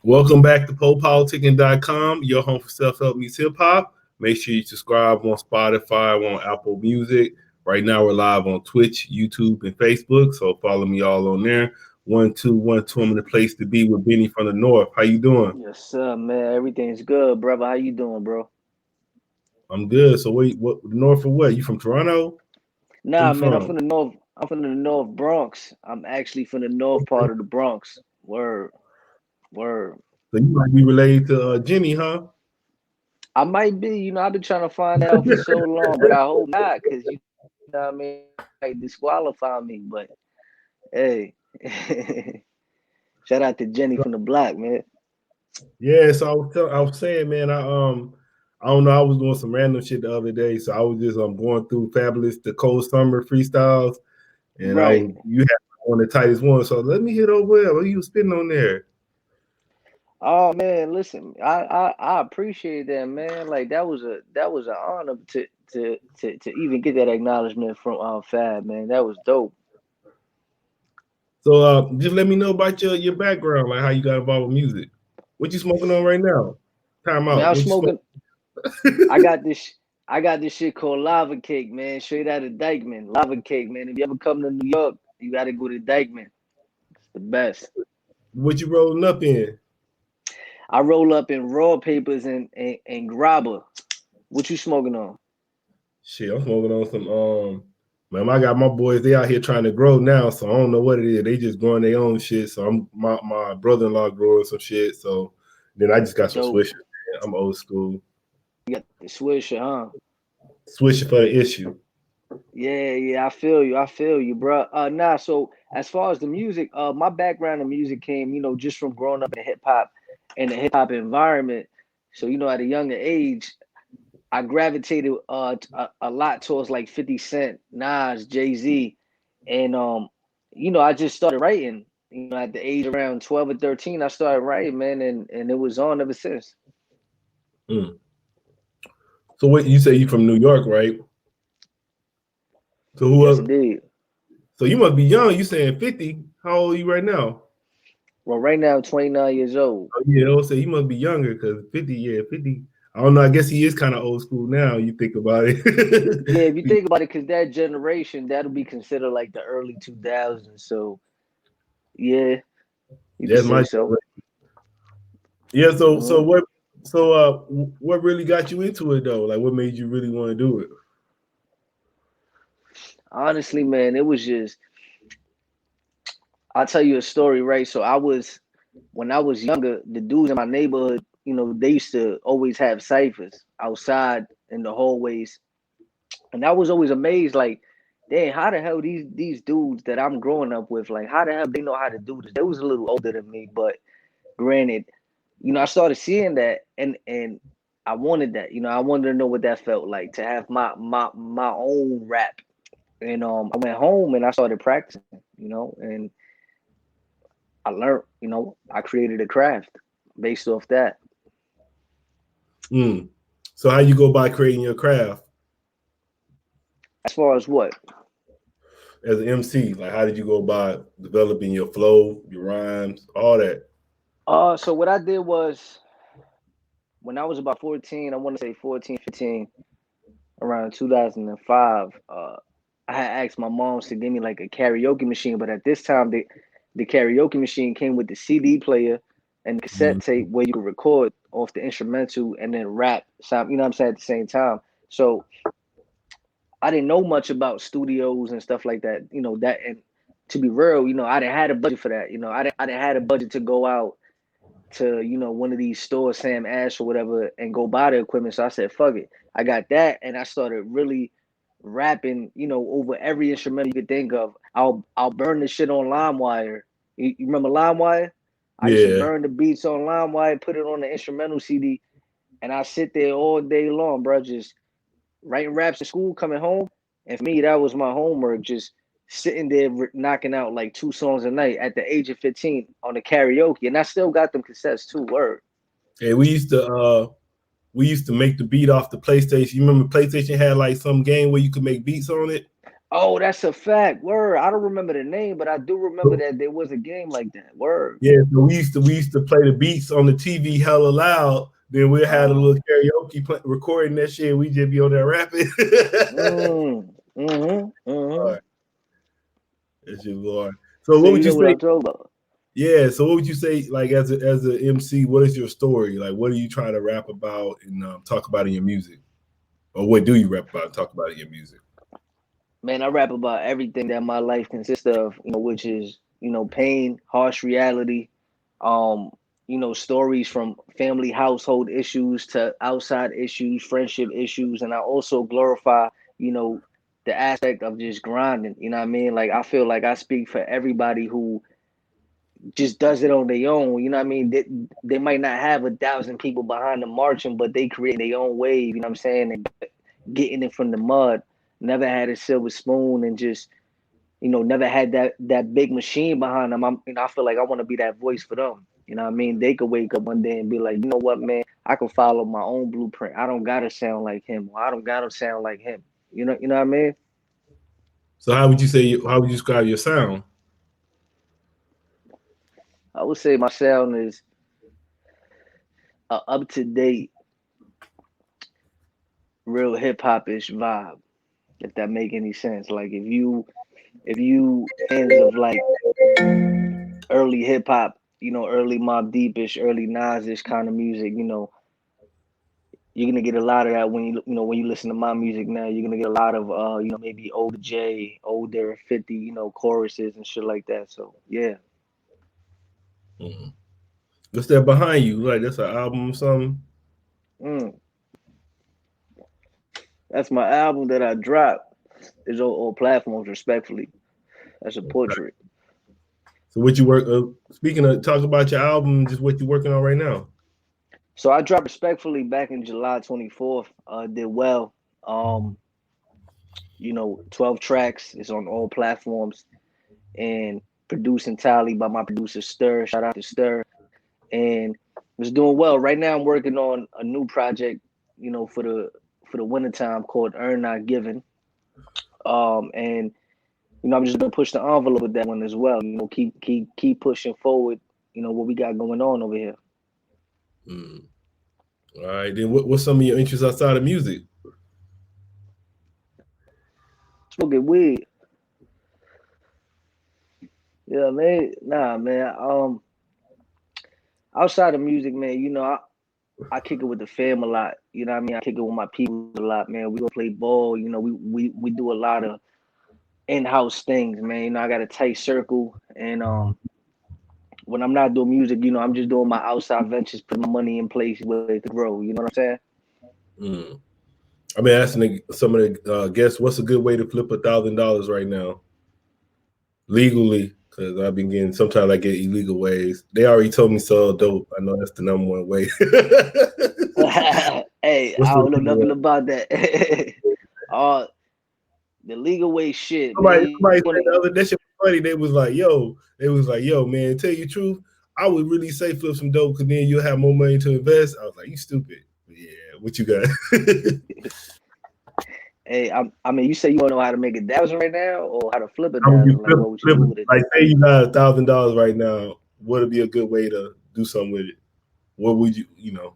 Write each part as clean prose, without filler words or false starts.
Welcome back to PoPolitickin.com, your home for self-help meets hip-hop. Make sure you subscribe on Spotify, on Apple Music. Right now we're live on Twitch, YouTube, and Facebook, so follow me all on there. 1-2-1-2, I'm in the place to be with Benny from the North. How you doing? Yes, sir, man. Everything's good, brother. How you doing, bro? I'm good. So what North or what? You from Toronto? Where Nah, you man. I'm from? from the north. I'm from the North Bronx. I'm actually from the north part of the Bronx. Word, word. So you might be related to Jenny, huh? I might be. I've been trying to find out for so long, but I hope not, cause you know what I mean. Like disqualify me, but hey, shout out to Jenny from the block, man. Yeah, so I was saying, man, I don't know, I was doing some random shit the other day, so I was just going through Fabulous the Cold Summer freestyles, and Right. you had one of the tightest ones, so let me hit over what you was spitting on there. Oh man, listen, I appreciate that, man. Like that was an honor to even get that acknowledgement from Fab, man. That was dope. So just let me know about your background, like how you got involved with music. What you smoking on right now? Time Man, out. I'm What you smoking. I smoking? got this. I got this shit called lava cake, man. Straight out of Dykeman, lava cake, man. If you ever come to New York, you got to go to Dykeman. It's the best. What you rolling up in? I roll up in raw papers and grabber. What you smoking on? Shit, I'm smoking on some man, I got my boys, they out here trying to grow now, so I don't know what it is. They just growing their own shit. So I'm my brother-in-law growing some shit. So then I just got some Dope. swishers. Man. I'm old school. You got the swisher, huh? Swishing for the issue. Yeah, yeah, I feel you. I feel you, bro. Nah, so as far as the music, my background in music came, just from growing up in the hip hop environment. So, at a younger age, I gravitated a lot towards like 50 Cent, Nas, Jay-Z. And I just started writing. At the age around 12 or 13, I started writing, man, and it was on ever since. Mm. So what you say you from New York, right? So Yes, who indeed. so you must be young. You saying 50. How old are you right now? Well, right now, I'm 29 years old. Oh yeah, I'll say you must be younger because 50, yeah, 50. I don't know. I guess he is kind of old school now. You think about Yeah, if you it. think about it, because that generation, that'll be considered like the early 2000s. So, yeah, you could That's say my so. yeah. So Mhm. what really got you into it though? Like what made you really want to do it? Honestly, man, it was just, I'll tell you a story, right? So, when I was younger, the dudes in my neighborhood, they used to always have ciphers outside in the hallways. And I was always amazed, like, dang, how the hell these dudes that I'm growing up with, like, how the hell they know how to do this? They was a little older than me, but granted, I started seeing that, and I wanted that. I wanted to know what that felt like to have my own rap. And I went home and I started practicing, and I learned, I created a craft based off that. Mm. So how you go by creating your craft As far as what? as an MC? Like how did you go by developing your flow, your rhymes, all that? So what I did was when I was about 14, I want to say 14, 15, around 2005, I had asked my moms to give me like a karaoke machine, but at this time the karaoke machine came with the CD player and cassette Mm. tape where you could record off the instrumental and then rap, you know what I'm saying, at the same time. So I didn't know much about studios and stuff like that, that. And to be real, I didn't had a budget for that. I didn't had a budget to go out to, one of these stores, Sam Ash or whatever, and go buy the equipment. So I said, fuck it. I got that, and I started really rapping, over every instrument you could think of. I'll burn the shit on LimeWire. You remember LimeWire? I used to Yeah. burn the beats on LimeWire, put it on the instrumental CD, and I sit there all day long, bro, just writing raps in school, coming home. And for me, that was my homework, just sitting there knocking out like 2 songs a night at the age of 15 on the karaoke. And I still got them cassettes too, word. Hey, we used to make the beat off the PlayStation. You remember PlayStation had like some game where you could make beats on it? Oh, that's a fact. Word. I don't remember the name, but I do remember that there was a game like that. Word. Yeah, so we used to play the beats on the TV hella loud. Then we had a little karaoke recording that shit. We just be on there rapping. Hard. That shit was hard. So So what you would you know what say? I'm talking about. Yeah. So what would you say? Like as a MC, what is your story? Like what are you trying to rap about and talk about in your music? Or what do you rap about and talk about in your music? Man, I rap about everything that my life consists of, which is, pain, harsh reality, um, stories from family household issues to outside issues, friendship issues, and I also glorify, you know, the aspect of just grinding. You know what I mean? Like I feel like I speak for everybody who just does it on their own. You know what I mean? They might not have 1,000 people behind them marching, but they create their own wave. You know what I'm saying? And getting it from the mud. Never had a silver spoon and just never had that big machine behind them. I feel like I want to be that voice for them. You know what I mean? They could wake up one day and be like, you know what, man, I can follow my own blueprint. I don't gotta sound like him, or I don't gotta sound like him. You know what I mean? So how would you say? How would you describe your sound? I would say my sound is a up to date, real hip hop ish vibe. If that make any sense. Like if you fans of like early hip hop, early Mob Deepish, early Nas-ish kind of music, you're gonna get a lot of that when you listen to my music now. You're gonna get a lot of maybe older J, older 50, choruses and shit like that. So yeah. Mm. What's that behind you? Like that's an album or something? Mm. That's my album that I dropped. It's on all platforms, respectfully. That's a portrait. So what you work? Speaking of, talk about your album, just what you working on right now. So I dropped respectfully back in July 24th. Did well. Um, 12 tracks. It's on all platforms and produced entirely by my producer Stir. Shout out to Stir. And was doing well. Right now I'm working on a new project, for the wintertime called Earn Not Given. And I'm just gonna push the envelope with that one as well. Keep pushing forward, what we got going on over here. Mm. All right, then what's some of your interests outside of music? Smoking weed. Yeah, man. Nah, man. Outside of music, man, I kick it with the fam a lot. You know what I mean? I kick it with my people a lot, man. We go play ball. We do a lot of in-house things, man. I got a tight circle, and when I'm not doing music, I'm just doing my outside ventures, put my money in place where it could grow. You know what I'm saying? Mm. I mean, asking some of the guests, what's a good way to flip $1,000 right now legally? Because I've been getting sometimes I get illegal ways. They already told me sell dope. I know that's the number one way. Hey, What's I the don't know legal nothing way? about that. uh, the legal way shit, man. Somebody said the other that shit was funny. They was like, yo, man, tell you the truth, I would really say flip some dope because then you'll have more money to invest. I was like, you stupid. But yeah, what you got? Hey, I mean, you say you want to know how to make $1,000 right now, or how to flip a How would you thousand? Like, what would you flip do it? with it? Like, say you got $1,000 right now. What would be a good way to do something with it? What would you know?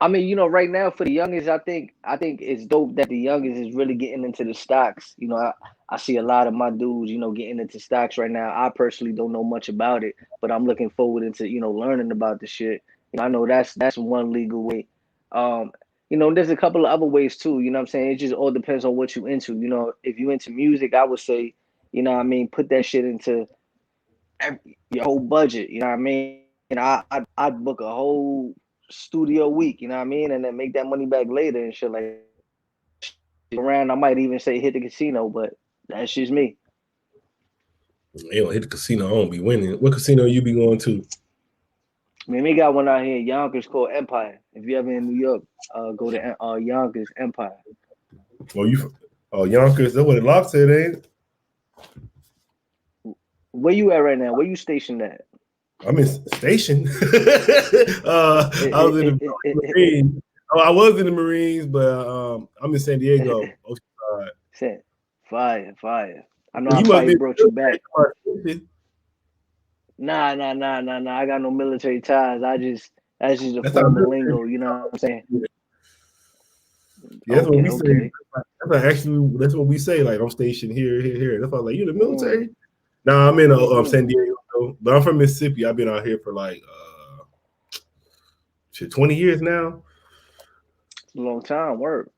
I mean, right now for the youngest, I think it's dope that the youngest is really getting into the stocks. I see a lot of my dudes, getting into stocks right now. I personally don't know much about it, but I'm looking forward into learning about the shit. I know that's one legal way. Um, there's a couple of other ways too. You know what I'm saying? It just all depends on what you into. If you into music, I would say, what I mean, put that shit into your whole budget. You know what I mean? I'd book a whole studio week. You know what I mean? And then make that money back later and shit like around. I might even say hit the casino, but that's just me. They don't hit the casino. I don't be winning. What casino you be going to? I mean, we got one out here in Yonkers called Empire. If you ever in New York, go to Yonkers Empire. Oh, Yonkers. That's what the lock said, ain't it? Where you at right now? Where you stationed at? I'm in station. I was in the Marines. Oh, I was in the Marines, but I'm in San Diego, Oceanside. Fire. I know I You must probably be brought you back. military. Nah. I got no military ties. That's just a That's how form of military. lingo. You know what I'm saying? Yeah, that's what we say. Okay. That's what we say. Like I'm stationed here. That's why I was like, you in the military? Mm. Nah, I'm in Mm-hmm. San Diego, though, but I'm from Mississippi. I've been out here for like 20 years now. It's a long time. Work.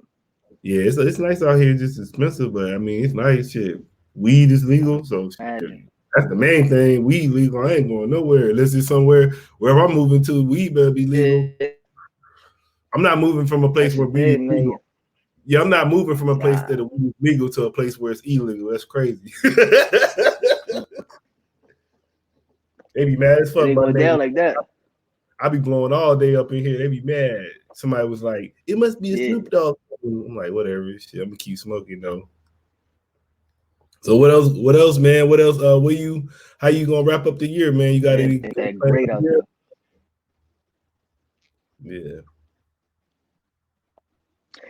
Yeah, it's nice out here. It's just expensive, but I mean, it's nice. Shit, weed is legal, so shit, Imagine. that's the main thing. Weed legal. I ain't going nowhere unless it's somewhere wherever I'm moving to. Weed better be legal. Yeah, I'm not moving from a place that's the where weed is thing, man. legal. Yeah, I'm not moving from a place Nah. that is legal to a place where it's illegal. That's crazy. They be mad as It fuck. ain't My going down neighbor, like that. I be blowing all day up in here. They be mad. Somebody was like, "It must be a Yeah. Snoop Dogg." I'm like, whatever. Shit, I'm gonna keep smoking though. So what else? What else, man? What else? How you gonna wrap up the year, man? You got Man, any that plans great for out the there. year? Yeah.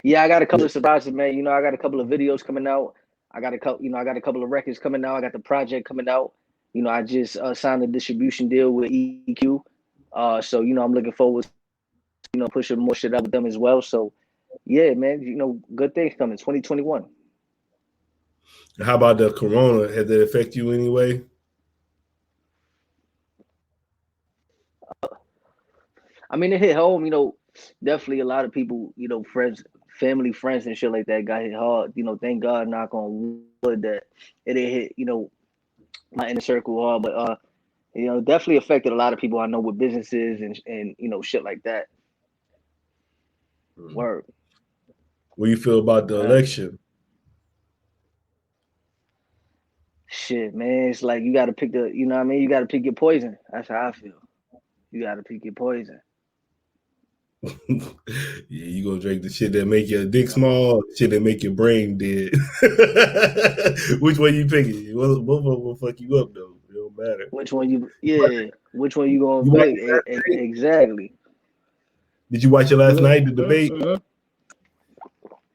Yeah, I got a couple of surprises, man. You know, I got a couple of videos coming out. I got a couple of records coming out. I got the project coming out. You know, I just signed a distribution deal with EQ. So you know, I'm looking forward to, pushing more shit out with them as well. So yeah, man, good things coming. 2021. How about the corona? Has that affect you anyway? I mean, it hit home. Definitely a lot of people, friends, family, friends, and shit like that got hit hard. Thank God, knock on wood, that it didn't hit, my inner circle hard. But definitely affected a lot of people I know with businesses and shit like that. Word. What do you feel about the election? Shit, man, it's like you got to pick you know what I mean? You got to pick your poison. That's how I feel. You got to pick your poison. Yeah, you gonna drink the shit that make your dick small, shit that make your brain dead. Which one you picking? Both of them will fuck you up though. It don't matter. Which one which one you You gonna watch pick? it last night? Exactly. Did you watch it last night? The debate? Mm-hmm.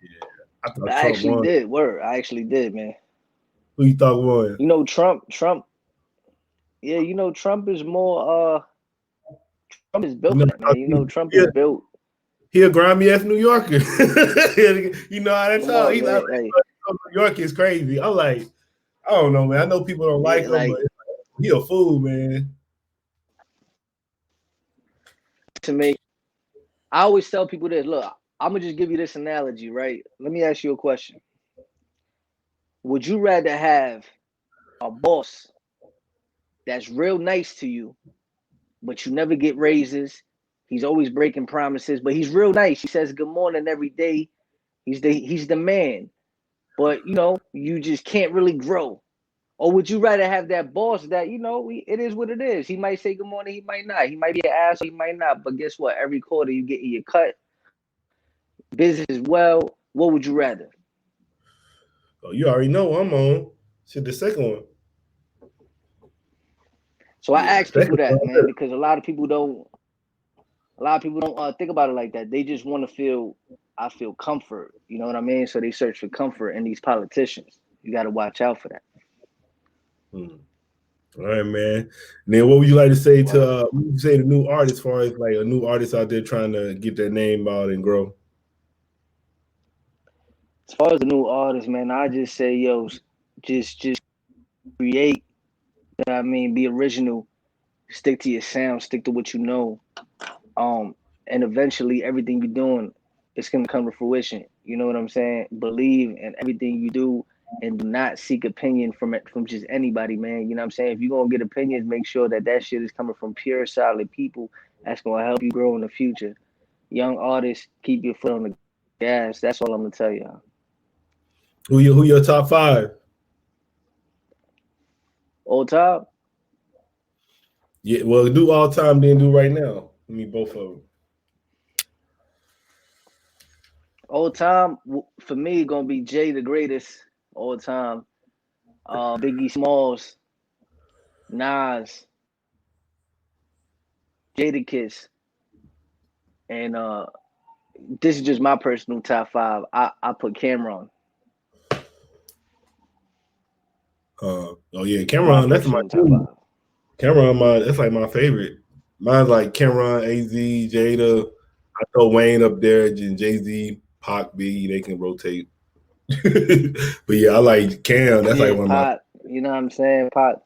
Yeah, I thought I Trump actually won. did. Word. I actually did, man. Who you thought won? Trump. Yeah, Trump is more. Trump is built You for know, that, man. Trump he, is built. he a grimy ass New Yorker. You know how that's Come all. on, He like man. Like, New York is crazy. I'm like, I don't know, man. I know people don't like yeah, him, but he a fool, man. to me, I always tell people this. Look, I'm gonna just give you this analogy, right? Let me ask you a question. Would you rather have a boss that's real nice to you, but you never get raises? He's always breaking promises, but he's real nice. He says good morning every day. He's the man, but you just can't really grow. Or would you rather have that boss that it is what it is? He might say good morning, he might not. He might be an asshole, he might not. But guess what? Every quarter you get your cut, business as well. What would you rather? Oh, you already know I'm on. Shit, the second one. So I Yeah, the ask people second that, one. man, because a lot of people don't think about it like that. They just want to I feel comfort. You know what I mean? So they search for comfort in these politicians. You got to watch out for that. All right, man. And then what would you like to say to Word. what would you say to new artists, as far as like a new artist out there trying to get their name out and grow? As far as the new artists, man, I just say, yo, just create. You know what I mean? Be original. Stick to your sound. Stick to what you know. And eventually everything you're doing is gonna come to fruition. You know what I'm saying? Believe in everything you do and do not seek opinion from just anybody, man. You know what I'm saying? If you're gonna get opinions, make sure that shit is coming from pure, solid people that's gonna help you grow in the future. Young artists, keep your foot on the gas. That's all I'm gonna tell y'all. Who your top five? Old top, Yeah, well, do all time, then do right now. I mean, both of them. old time for me gonna be Jay the greatest all time. Biggie Smalls, Nas, Jadakiss, and this is just my personal top five. I put Cameron. Oh yeah, My Cameron. That's first my in the top dude. 5. Cameron, that's like my favorite. Mine's like Cameron, AZ, Jada. I throw Wayne up there, and Jay Z, Pac, B. They can rotate. But yeah, I like Cam. That's like Yeah, one of my. Pot. You know what I'm saying? Pot.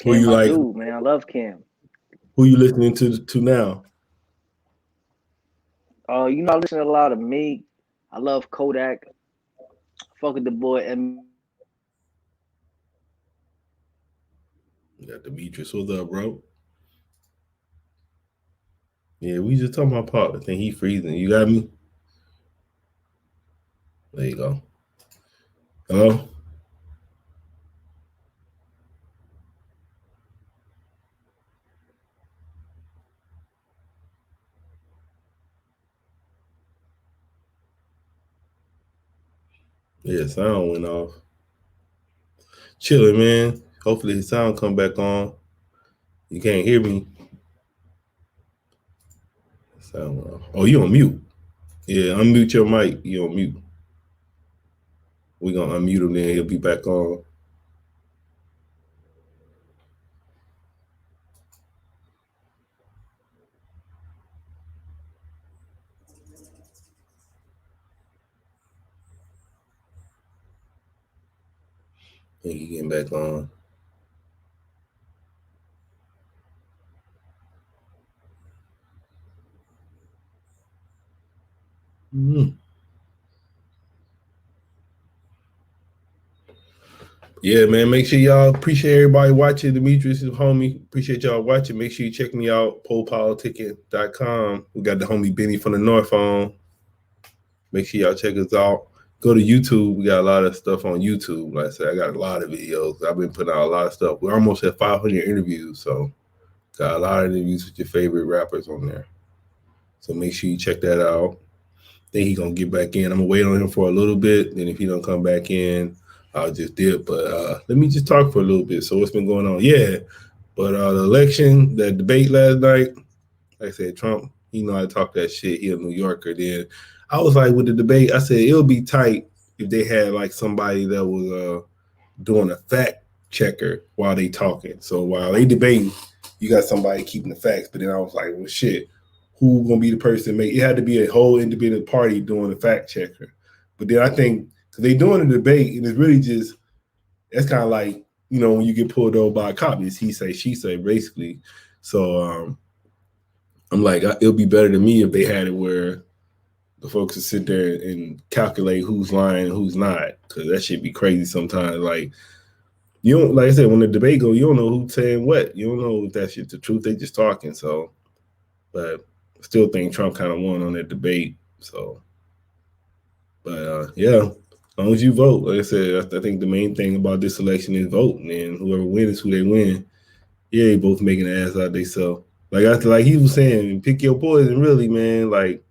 Who Cam, you my like? dude, man. I love Cam. Who you listening to now? You know, I listen to a lot of Meek. I love Kodak. Fuck with the boy You got Demetrius. What's up, bro? Yeah, we just talking about Pac. I think he freezing. You got me? There you go. Hello? Yeah, sound went off. Chilling, man. Hopefully the sound come back on. You can't hear me. Sound went off. Oh, you on mute. Yeah, unmute your mic. You on mute. We gonna unmute him, then he'll be back on. I think he getting back on. Mm-hmm. Yeah, man. Make sure y'all appreciate everybody watching. Demetrius is homie. Appreciate y'all watching. Make sure you check me out, PoPolitickin.com. We got the homie Benny from the North on. Make sure y'all check us out. Go to YouTube. We got a lot of stuff on YouTube. Like I said, I got a lot of videos. I've been putting out a lot of stuff. We're almost at 500 interviews, so got a lot of interviews with your favorite rappers on there. So make sure you check that out. Think he gonna get back in. I'm gonna wait on him for a little bit. Then if he don't come back in, I'll just dip. But let me just talk for a little bit. So what's been going on? Yeah. But the election, that debate last night, like I said, Trump, he know I talk that shit. He a New Yorker. Then I was like, with the debate, I said it'll be tight if they had like somebody that was doing a fact checker while they talking. So while they debating, you got somebody keeping the facts. But then I was like, well, shit, who gonna be the person? It had to be a whole independent party doing the fact checker. But then I think because they doing a debate, and it's really just that's kind of like when you get pulled over by a cop, it's he say she say basically. So I'm like, it'll be better to me if they had it where the folks would sit there and calculate who's lying and who's not, because that should be crazy sometimes. Like you don't, like I said, when the debate go, you don't know who's saying what. You don't know if that shit's the truth. They just talking. So, but I still think Trump kind of won on that debate. So, but yeah, as long as you vote, like I said, I think the main thing about this election is voting, and whoever wins is who they win. Yeah, they both making an ass out of themselves. Like he was saying, pick your poison, really, man. Like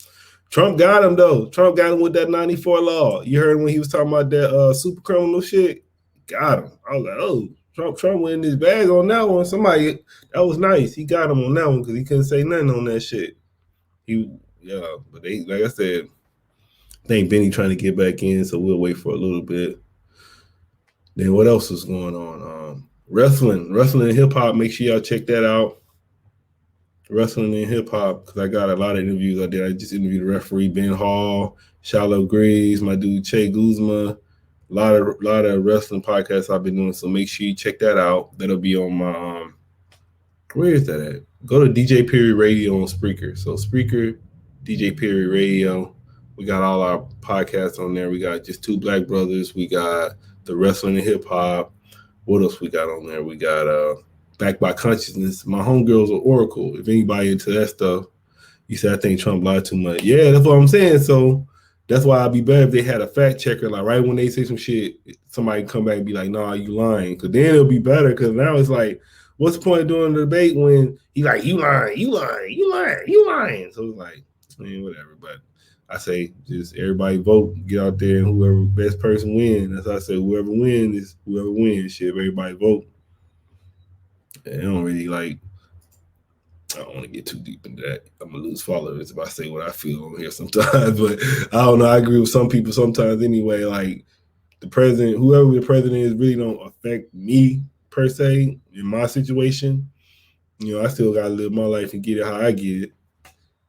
Trump got him though. Trump got him with that 94 law. You heard when he was talking about that super criminal shit? Got him. I was like, oh, Trump went in his bag on that one. Somebody, that was nice. He got him on that one because he couldn't say nothing on that shit. But they, like I said, I think Benny trying to get back in, so we'll wait for a little bit. Then what else is going on? Wrestling and hip hop. Make sure y'all check that out. Wrestling and hip hop, because I got a lot of interviews I did. I just interviewed the referee Ben Hall, Shallow Greaves, my dude Che Guzma. A lot of wrestling podcasts I've been doing. So make sure you check that out. That'll be on my where is that at? Go to DJ Perry Radio on Spreaker. So Spreaker, DJ Perry Radio. We got all our podcasts on there. We got just two black brothers. We got the wrestling and hip hop. What else we got on there? We got Backed by Consciousness. My homegirls are Oracle. If anybody into that stuff, you said I think Trump lied too much. Yeah, that's what I'm saying. So that's why I'd be better if they had a fact checker. Like right when they say some shit, somebody come back and be like, "Nah, you lying." Because then it'll be better. Because now it's like, what's the point of doing the debate when he like, "You lying, you lying, you lying, you lying." So it's like, whatever. But I say just everybody vote, get out there, and whoever best person win. That's how I say whoever wins is whoever wins. Shit, everybody vote. And I don't really like. I don't want to get too deep into that. I'm gonna lose followers if I say what I feel on here sometimes. But I don't know. I agree with some people sometimes anyway. Like the president, whoever the president is, really don't affect me per se in my situation. You know, I still gotta live my life and get it how I get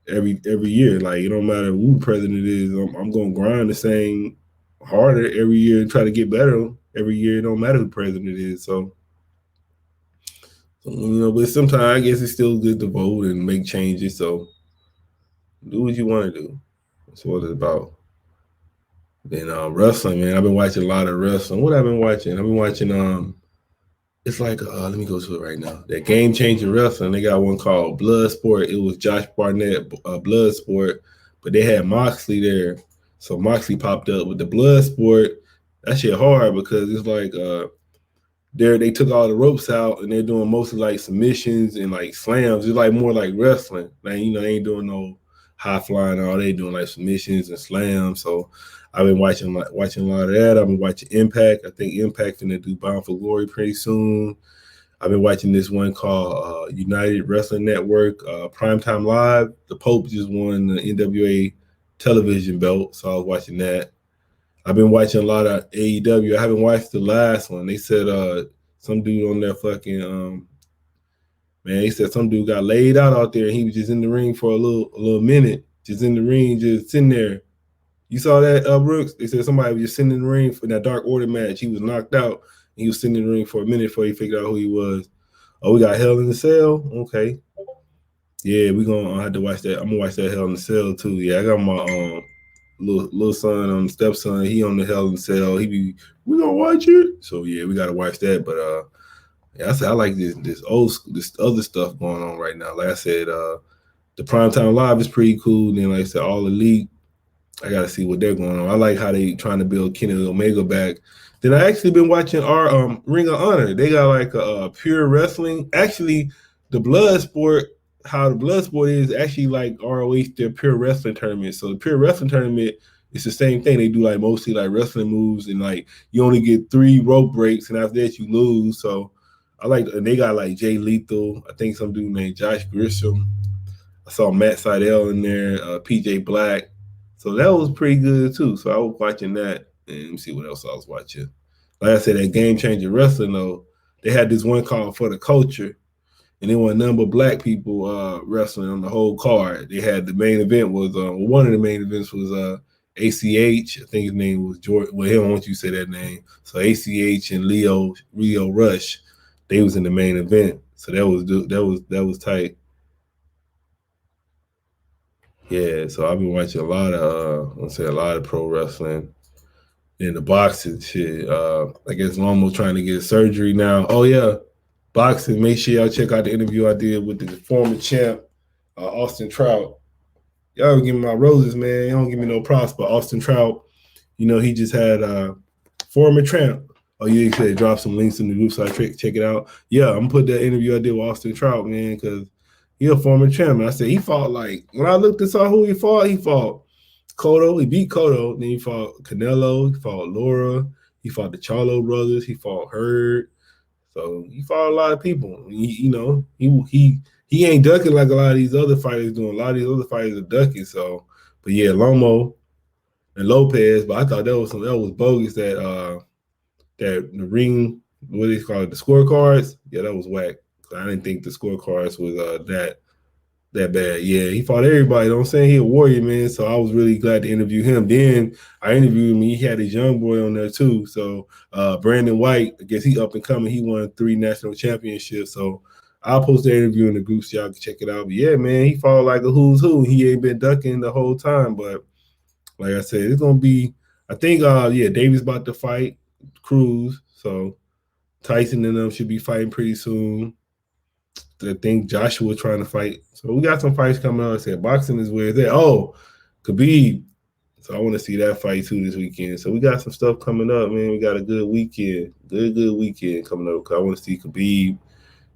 it every year. Like it don't matter who the president is, I'm gonna grind the same harder every year and try to get better every year. It don't matter who the president is. So you know, but sometimes I guess it's still good to vote and make changes. So do what you want to do. That's what it's about. Then wrestling, man. I've been watching a lot of wrestling. What I've been watching? I've been watching it's like let me go to it right now. That Game Changer Wrestling. They got one called Bloodsport. It was Josh Barnett, Bloodsport, but they had Moxley there. So Moxley popped up with the Bloodsport. That shit hard because it's like they took all the ropes out and they're doing mostly like submissions and like slams. It's like more like wrestling. Like, you know, they ain't doing no high flying. All they doing like submissions and slams. So I've been watching a lot of that. I've been watching Impact. I think Impact finna do Bound for Glory pretty soon. I've been watching this one called United Wrestling Network, Primetime Live. The Pope just won the NWA television belt, so I was watching that. I've been watching a lot of AEW. I haven't watched the last one. They said some dude on there fucking man, they said some dude got laid out there and he was just in the ring for a little minute, just in the ring, just sitting there. You saw that, Brooks? They said somebody was just sitting in the ring for that Dark Order match. He was knocked out. And he was sitting in the ring for a minute before he figured out who he was. Oh, we got Hell in the Cell? Okay. Yeah, we're going to have to watch that. I'm going to watch that Hell in the Cell, too. Yeah, I got my little son, stepson. He on the Hell in the Cell. We going to watch it? So, yeah, we got to watch that. But, yeah, I said I like this other stuff going on right now. Like I said, the Primetime Live is pretty cool. Then, like I said, All Elite. I got to see what they're going on. I like how they trying to build Kenny Omega back. Then I actually been watching our Ring of Honor. They got like a pure wrestling. Actually, the Bloodsport, how the Bloodsport is actually like ROH, their pure wrestling tournament. So the pure wrestling tournament is the same thing. They do like mostly like wrestling moves and like you only get 3 rope breaks and after that you lose. So I like, and they got like Jay Lethal. I think some dude named Josh Grisham. I saw Matt Sydal in there, PJ Black. So that was pretty good too. So I was watching that, and let me see what else I was watching. Like I said, that Game Changer Wrestling though, they had this one called For the Culture, and there were a number of black people wrestling on the whole card. They had the main event was one of the main events was ACH. I think his name was George. Well, he don't want you to say that name. So ACH and Leo Rush, they was in the main event. So that was tight. Yeah, so I've been watching a lot of pro wrestling and the boxing shit. I guess Lomo's trying to get surgery now. Oh yeah, boxing. Make sure y'all check out the interview I did with the former champ, Austin Trout. Y'all give me my roses, man. Y'all don't give me no props, but Austin Trout, you know, he just had former champ. Oh, yeah, he said drop some links in the group so I check it out. Yeah, I'm gonna put that interview I did with Austin Trout, man, because he a former champion. I said he fought like when I looked and saw who he fought Cotto. He beat Cotto. Then he fought Canelo. He fought Laura. He fought the Charlo brothers. He fought Hurd. So he fought a lot of people. He ain't ducking like a lot of these other fighters doing. A lot of these other fighters are ducking. So, but yeah, Lomo and Lopez. But I thought that was bogus. That the ring, what do you call it, the scorecards? Yeah, that was whack. I didn't think the scorecards was that bad. Yeah, he fought everybody. I'm saying he a warrior, man. So I was really glad to interview him. Then I interviewed him. He had his young boy on there too. So Brandon White, I guess he up and coming. He won 3 national championships. So I'll post the interview in the group so y'all can check it out. But yeah, man, he fought like a who's who. He ain't been ducking the whole time. But like I said, it's gonna be. I think Davis about to fight Cruz. So Tyson and them should be fighting pretty soon. I think Joshua trying to fight. So we got some fights coming up. I said boxing is where it's at. Oh, Khabib. So I want to see that fight too this weekend. So we got some stuff coming up, man. We got a good weekend. Good weekend coming up. Cause I want to see Khabib,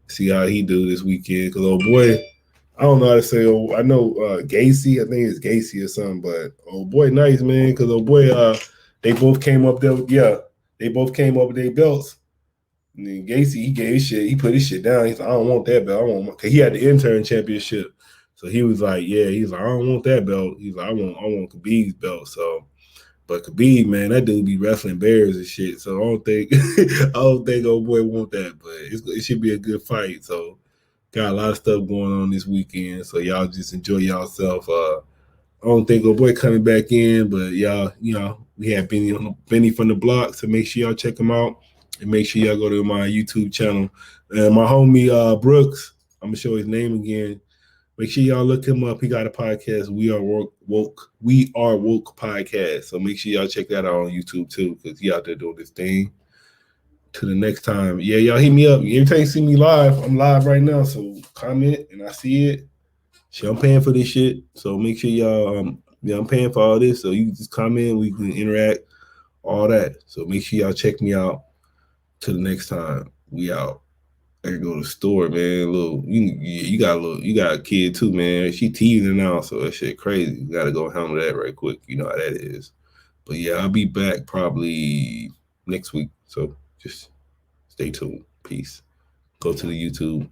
see how he do this weekend. Cause old boy, I don't know how to say. I know Gacy. I think it's Gacy or something. But old boy, nice man. Cause old boy, they both came up there. Yeah, they both came up with their belts. And then Gacy, he gave his shit. He put his shit down. He's like, I don't want that belt. I want, cause he had the intern championship. So he was like, yeah. He's like, I don't want that belt. He's like, I want Khabib's belt. So But Khabib, man, that dude be wrestling bears and shit. So I don't think old boy want that. But it should be a good fight. So got a lot of stuff going on this weekend. So y'all just enjoy yourself. I don't think old boy coming back in, but y'all, we have Benny from the block. So make sure y'all check him out. And make sure y'all go to my YouTube channel. And my homie Brooks, I'm gonna show his name again. Make sure y'all look him up. He got a podcast. We are woke. We are woke podcast. So make sure y'all check that out on YouTube too, because he out there doing this thing. To the next time, yeah, y'all hit me up. Every time you see me live, I'm live right now. So comment and I see it. Shit, I'm paying for this shit. So make sure y'all, I'm paying for all this. So you can just comment. We can interact, all that. So make sure y'all check me out. To the next time, we out. I can go to the store, man. You got a kid too, man. She teasing now, so that shit crazy. You gotta go handle that right quick. You know how that is. But yeah, I'll be back probably next week. So just stay tuned. Peace. Go to the YouTube.